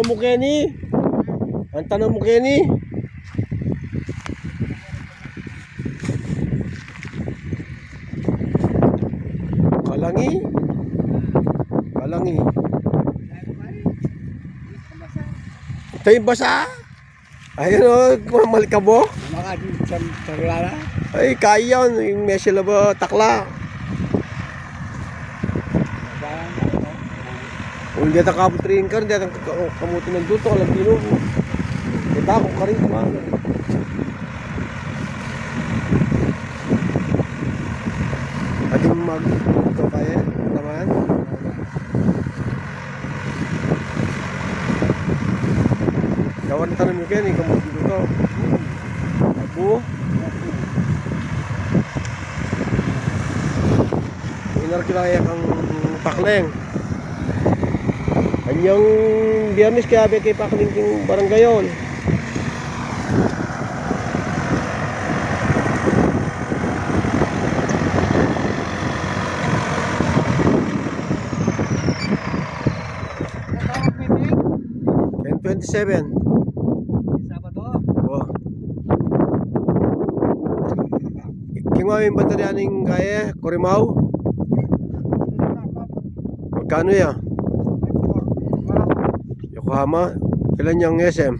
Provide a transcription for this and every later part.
tanong mo, Kenny? Ang tanong mo, Kenny? Kalangi? Kalangi. Ito yung basa? Ayun o, malikabo. Ay, kaya yun. Yung mesyala ba, takla. Kung hindi ata kaputrin ka, hindi ata kamuti ng duto, alam din mo. Kita ako ka rin, kumana. Ating mag-duto kaya naman. Gawan na tanong mo kaya, hindi kamuti duto. Ako. Inarkilaya kang pakleng. Anyang biyernes kaya kay paklingking baranggayon. Ken 27. Sabado. Oh. Kingwawin bateryaning kaya, Corimao. Magkano ya? Yokohama, kailan yung SM?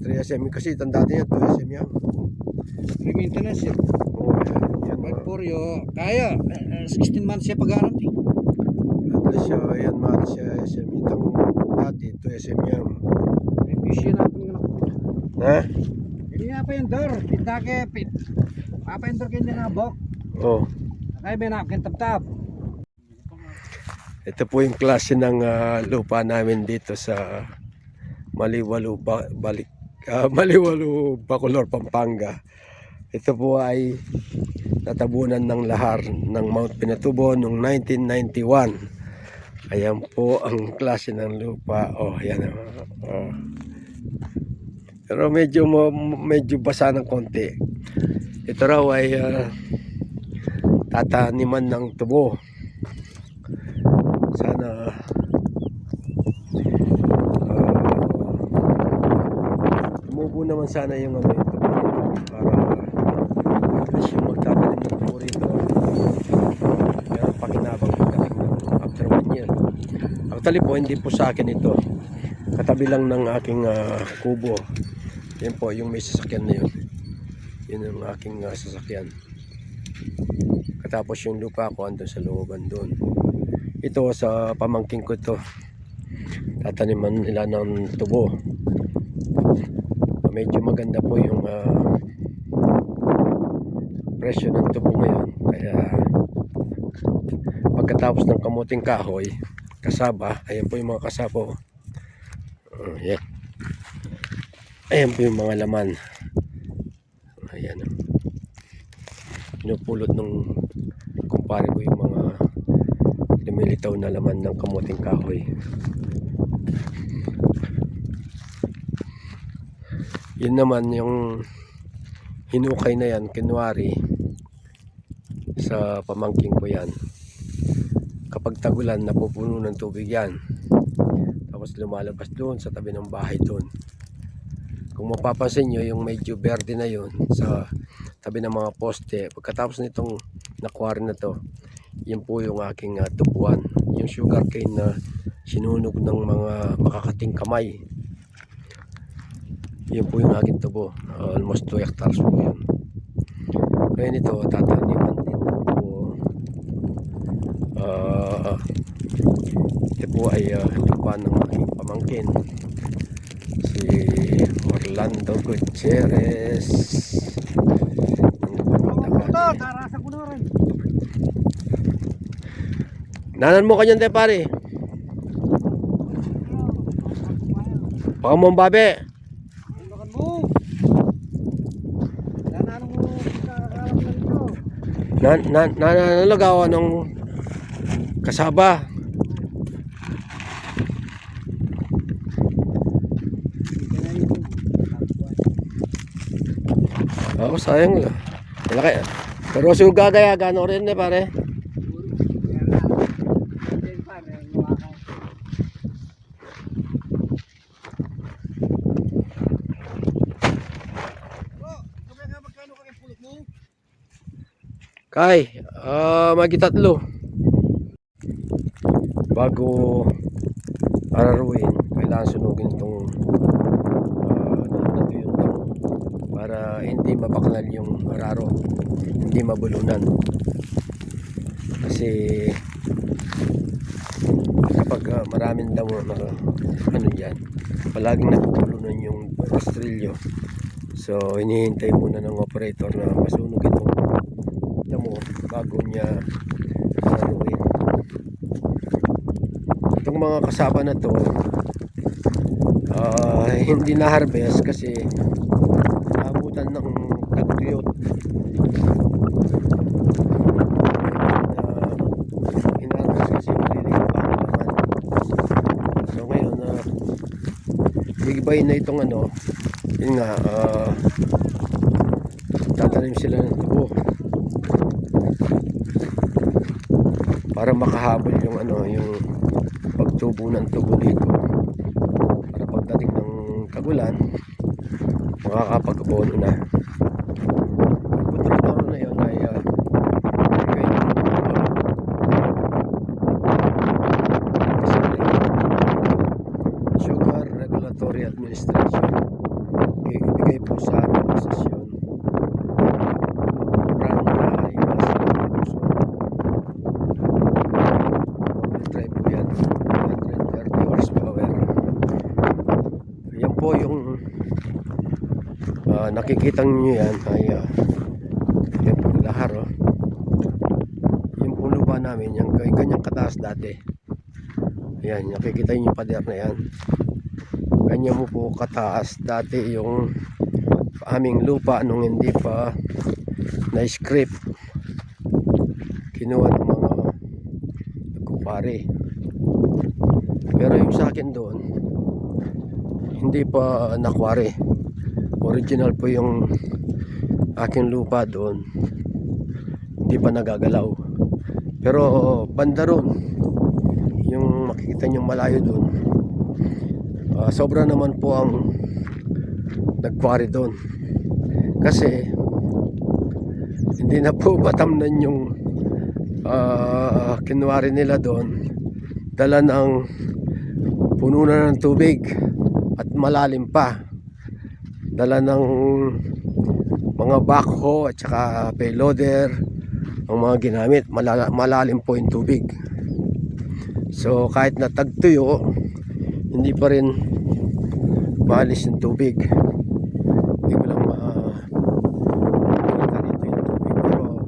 3 SM kasi tanda niya 2 SM yan. Maintenance yan. Oh, yan. But for you, kaya 16 months siya pag-guarantee. At least yan mahal siya SM itong dati 2 SM yan. May fish yun natin nga. Ha? Hindi nga pa yung door. Pinta ke pit. Apa yung door kayo na bok. Oh. Kaya may napkin tab-tab. Ito po yung klase ng lupa namin dito sa Maliwalu, Maliwalu, Bacolor, Pampanga. Ito po ay natabunan ng lahar ng Mount Pinatubo noong 1991. Ayan po ang klase ng lupa. Oh, yan. Pero medyo basa ng konti. Ito raw ay tataniman ng tubo. Sana tumubo naman sana yung ano ito para at least yung magtatanim ng tubo rito meron pakinabang pagdating ng after 1 year. Actually po hindi po sa akin ito, katabi lang ng aking kubo. Yan po yung may sasakyan na yun, yun ang aking sasakyan. Katapos yung lupa ko andun sa looban doon. Ito sa pamangking ko to, tataniman nila ng tubo. Medyo maganda po yung presyo ng tubo ngayon, kaya pagkatapos ng kamuting kahoy, kasaba, ayan po yung mga kasabo. Yan. Ayan po yung mga laman. Ayan. Pinupulot nung kumpare ko yung mga lumilitaw na laman ng kamuting kahoy. Yun naman yung hinukay na yan, kinwari sa pamangking ko yan. Kapag tagulan, napupuno ng tubig yan. Tapos lumalabas doon sa tabi ng bahay doon. Kung mapapansin nyo, yung medyo verde na yun sa tabi ng mga poste, pagkatapos nitong nakwari na to, yan po yung aking tubuan, yung sugarcane na sinunog ng mga makakating kamay. Yan po yung aking tubo, almost 2 hectares po yun. Ngayon ito tataniman din po. Ito po ay lupa ng aking pamangkin, si Orlando Gutierrez. Tarasan ko na rin. Nanan mo kanyan tayo pare. Baka mong babe. Tulakan mo. Nananong mo kakakalap na ito. Nanalagawa ng kasaba. Oo, sayang lang. Malaki. Pero suga gaya, gano'n rin eh pare. Kay, magi tatlo. Bago araruin, kailangan sunugin itong nato yung damo para hindi mabaknal yung araro, hindi mabulunan. Kasi kapag maraming damo na ano dyan, palaging napupulunan yung rastrilyo. So hinihintay muna ng operator na masunog itong damo bago niya araruin. Itong mga kasama na to hindi na harvest kasi naabutan ng tagtuyot. Hinarvest kasi maliliit pa ang laman. So ngayon bigibay na itong ano, yun nga, tatanim sila ng tubo para makahabol yung ano, yung pagtubo ng tubo dito, para pagdating ng kagulan makakapag-abono na. Putol-toro na yun ay Sugar Regulatory Administration, ibigay po sa aming posisyon. Brand ay drive po yan, 130 horsepower. Yan po yung nakikita nyo yan ay yan po lahar, oh. Yung po lupa namin, yung kanyang kataas dati. Ayan, nakikita nyo yung pader na yan. Kanya mo po kataas dati yung aming lupa nung hindi pa na-scrape. Kinuha ng mga nagkupari. Pero yung sa akin doon, hindi pa nakwari. Original po yung aking lupa doon. Hindi pa nagagalaw. Pero banda ron, yung makikita nyo malayo doon, sobra naman po ang nagkwari doon. Kasi hindi na po matamnan yung kinwari nila doon. Dala ng puno na ng tubig at malalim pa. Dala ng mga backhoe at saka payloader ang mga ginamit. Malalim po yung tubig. So kahit na tagtuyo, hindi pa rin maalis yung tubig. Hindi ko lang makita dito yung tubig, pero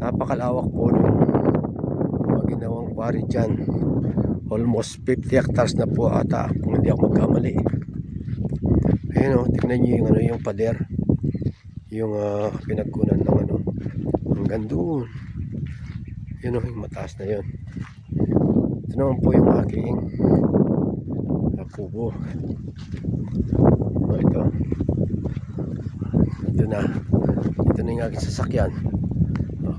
napakalawak po ng mga ginawang quarry dyan. Almost 50 hectares na po ata kung hindi ako magkamali. Ayan o, tignan nyo yung, ano, yung pader, yung pinagkunan ng ano, hanggang doon. Yun o, yung mataas na yun. Ito naman po yung aking kubo. Ito na, ito na yung aking sasakyan,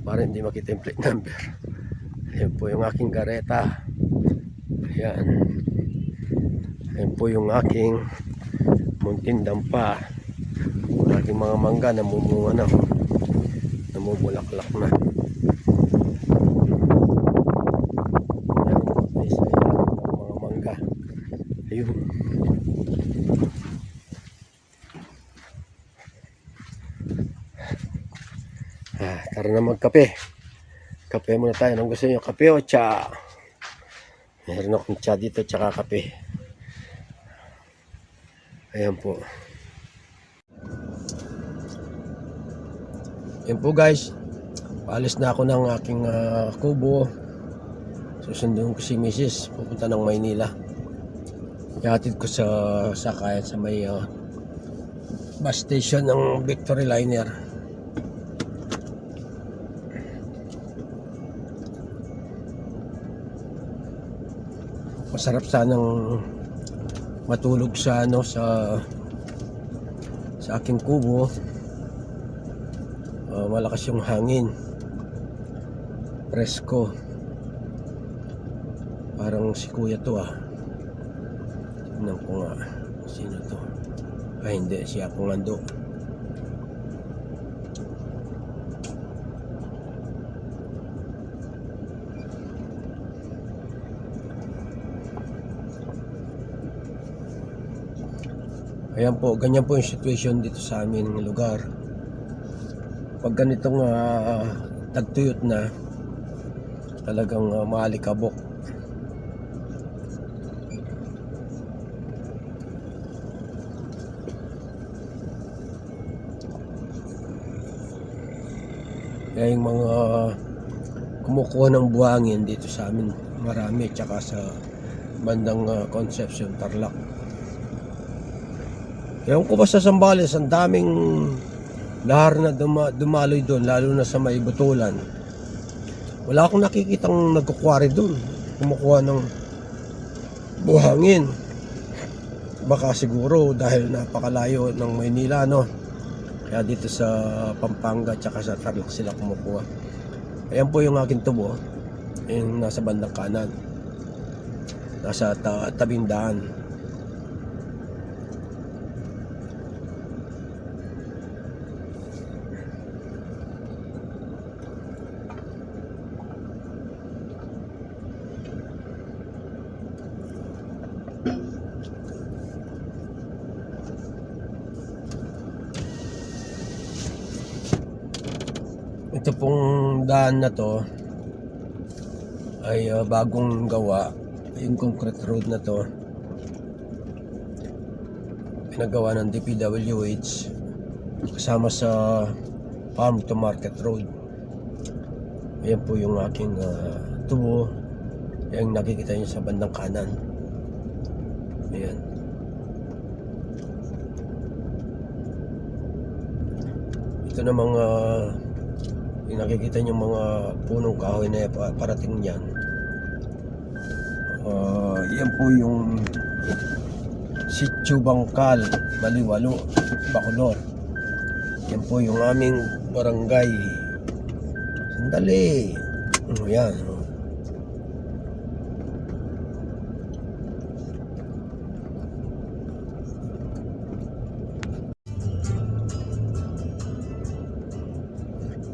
para hindi makita yung plate number. Ayan po yung aking kareta. Ayan, ayan po yung aking munting dampa. Ang aking mga mangga namumunga na, namumulaklak na. Ayan po guys, ayan mga mangga. Ayun. Tara na magkape. Kape muna tayo. Anong gusto nyo? Kape o tsa? Meron akong tsa dito tsaka kape. Ayan po. Ayan po guys. Paalis na ako ng aking kubo. Susunduin ko si Mrs. Pupunta ng Maynila. Ihatid ko sa sakayan sa may bus station ng Victory Liner. Masarap sanang matulog sa ano, sa aking kubo. Malakas yung hangin, presko. Parang si kuya to tignan ko nga sino to. Ay hindi, siya pong ando. Ayan po, ganyan po yung situation dito sa aming lugar. Pag ganitong tagtuyot na, talagang maalikabok. Kaya yung mga kumukuha ng buhangin dito sa amin marami, tsaka sa bandang Concepcion, Tarlac. Ewan ko ba sa Zambales, ang daming lahar na dumaloy doon, lalo na sa may Butulan. Wala akong nakikitang nagkukwari doon, kumukuha ng buhangin. Baka siguro dahil napakalayo ng Maynila, no? Kaya dito sa Pampanga tsaka sa Tarlac sila kumukuha. Ayan po yung aking tubo, yung nasa bandang kanan, nasa tabing daan. Ito pong daan na to ay bagong gawa. Yung concrete road na to pinagawa ng DPWH kasama sa farm to market road. Ayan po yung aking tubo, yung nakikita nyo sa bandang kanan. Ayan. Ito na mga yung nakikita nyo mga punong kahoy na parating yan. Yan po yung Sitio Bangkal, Maliwalo, Bacolor. Yan po yung aming barangay. Sandali. Yan.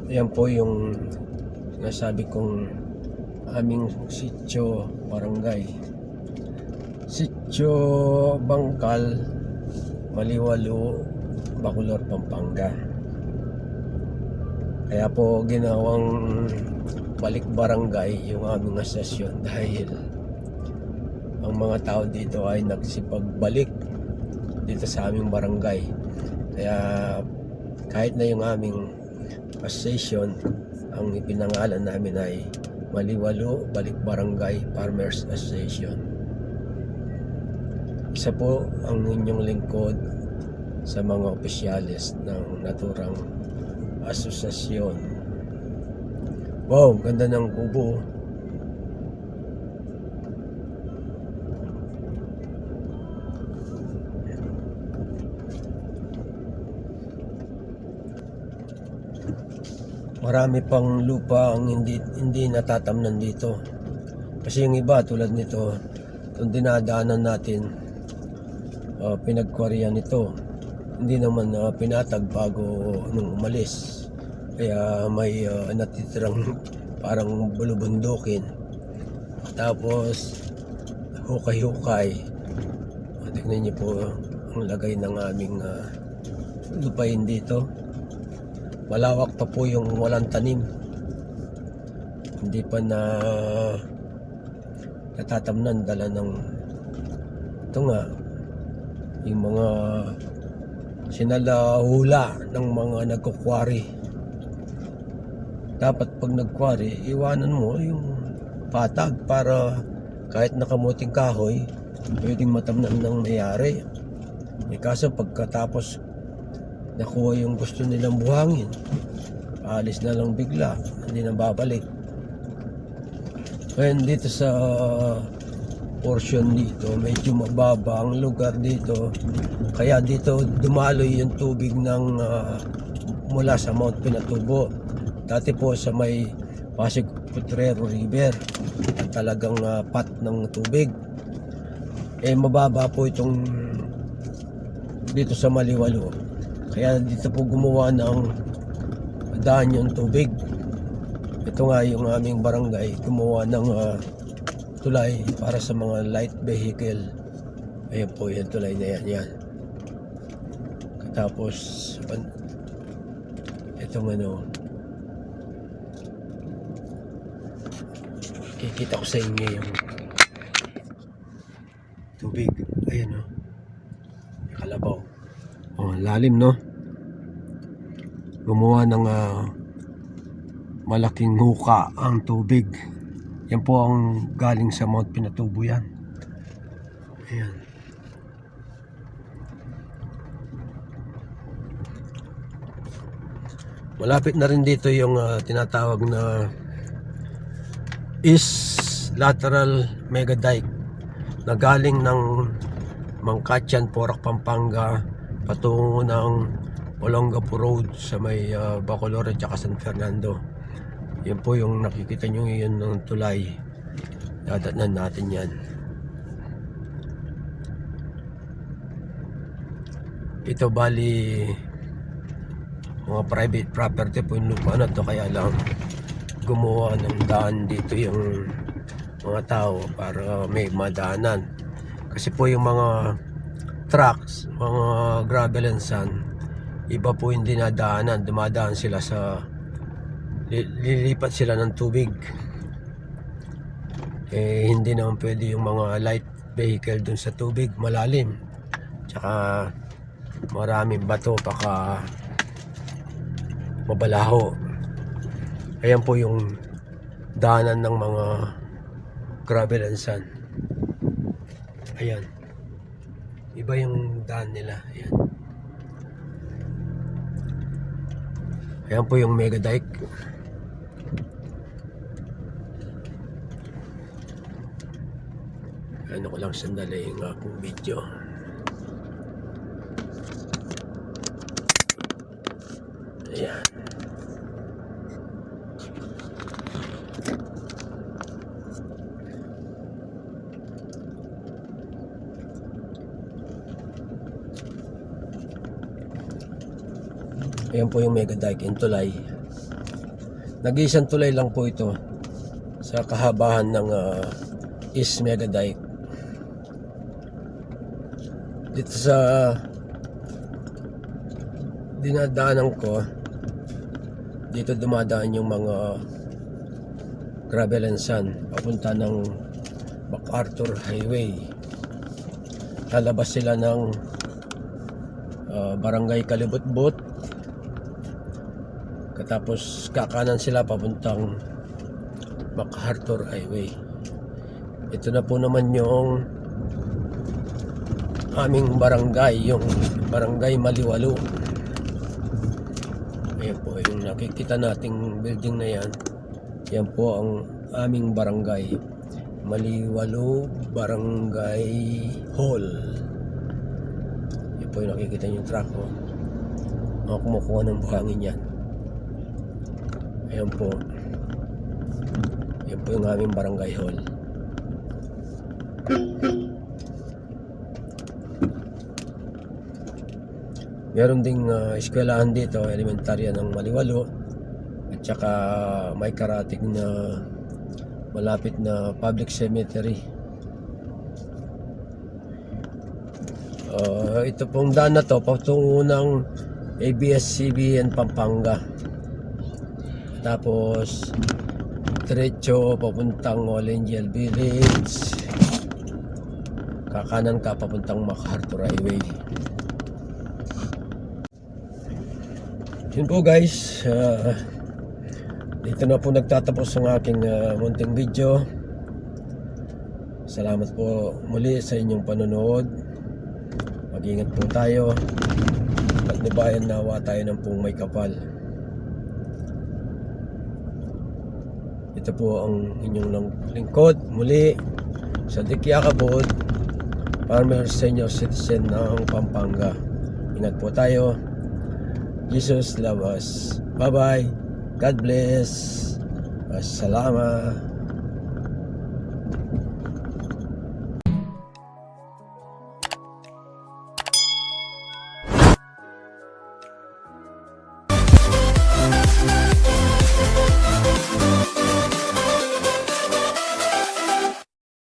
Yan po yung nasabi kong aming sitio barangay. Sitio Bangkal, Maliwalo, Bacolor, Pampanga. Kaya po ginawang balik barangay yung aming asasyon dahil ang mga tao dito ay nagsipagbalik dito sa aming barangay. Kaya kahit na yung aming association, ang ipinangalan namin ay Maliwalo Balik Barangay Farmers Association. Isa po ang inyong lingkod sa mga opisyales ng naturang asosasyon. Wow, ganda ng kubo. Marami pang lupa ang hindi natatamnan dito. Kasi yung iba tulad nito, itong dinadaanan natin, pinagkwarihan nito. Hindi naman pinatag bago nung umalis. Kaya may natitirang parang bulubundukin. Tapos hukay-hukay. Tingnan niyo po ang lagay ng aming lupain dito. Malawak pa po yung walang tanim. Hindi pa natatamnan dala ng ito nga yung mga sinalahula ng mga nagkukwari. Dapat pag nagkwari, iwanan mo yung patag para kahit nakamuting kahoy, pwedeng matamnan ng mayari. Kaso pagkatapos nakuha yung gusto nilang buhangin, alis na lang bigla, hindi na babalik. Ngayon dito sa portion dito, medyo mababa ang lugar dito, kaya dito dumaloy yung tubig ng mula sa Mount Pinatubo. Dati po sa may Pasig Potrero River, talagang pat ng tubig. Mababa po itong dito sa Maliwalo. Kaya dito po gumawa ng daan yung tubig. Ito nga yung aming barangay, gumawa ng tulay para sa mga light vehicle. Ayan po yung tulay na yan. Tapos itong kikita ko sa inyo yung tubig. Ayan kalabaw. Lalim gumawa ng malaking huka ang tubig. Yan po ang galing sa Mount Pinatubo yan. Ayan. Malapit na rin dito yung tinatawag na East Lateral Mega Dike na galing ng Mangkatyan, Porac, Pampanga patungo ng Olongapo Road sa may Bacolod at San Fernando. Yan po yung nakikita nyo yun ng tulay. Dadatnan natin yan. Ito bali mga private property po yung lupa na to, kaya lang gumawa ng daan dito yung mga tao para may madaanan. Kasi po yung mga trucks, mga gravel and sand, iba po yung dinadaanan, dumadaan sila sa lilipat sila ng tubig. Hindi naman pwede yung mga light vehicle dun sa tubig, malalim, tsaka maraming bato, baka mabalaho. Ayan po yung daanan ng mga gravel and sand. Ayan, iba yung daan nila. Ayan po yung Mega Dike. Ano ko lang sandali yung akong video. Ayan. Ayan po yung Mega Dike, yung tulay. Nag-iisang tulay lang po ito sa kahabahan ng East Mega Dike. Dito sa dinadaanan ko, dito dumadaan yung mga gravel and sand papunta ng MacArthur Highway. Lalabas sila ng Barangay Kalibutbut, katapos kakanan sila papuntang MacArthur Highway. Ito na po naman yung aming barangay, yung Barangay Maliwalo. Ayan po yung nakikita nating building na yan. Yan po ang aming barangay, Maliwalo Barangay Hall. Yan po yung nakikita yung truck mga kumukuha ng buhangin yan. Ayan po, yan po yung aming barangay hall. Meron ding eskwelahan dito, elementarya ng Maliwalo, at saka may karating na malapit na public cemetery. Ito pong daan na to patungo ng ABS-CBN Pampanga, tapos diretso papuntang Olengel Village, kakanan ka papuntang MacArthur Highway. Yun po guys, dito na po nagtatapos ang aking munting video. Salamat po muli sa inyong panonood. Mag-ingat po tayo at nabayan nawa tayo ng pong may kapal. Ito po ang inyong lingkod muli sa Dikyakabod, Farmer Senior Citizen ng Pampanga. Ingat po tayo. Jesus love us. Bye bye. God bless. Assalamu.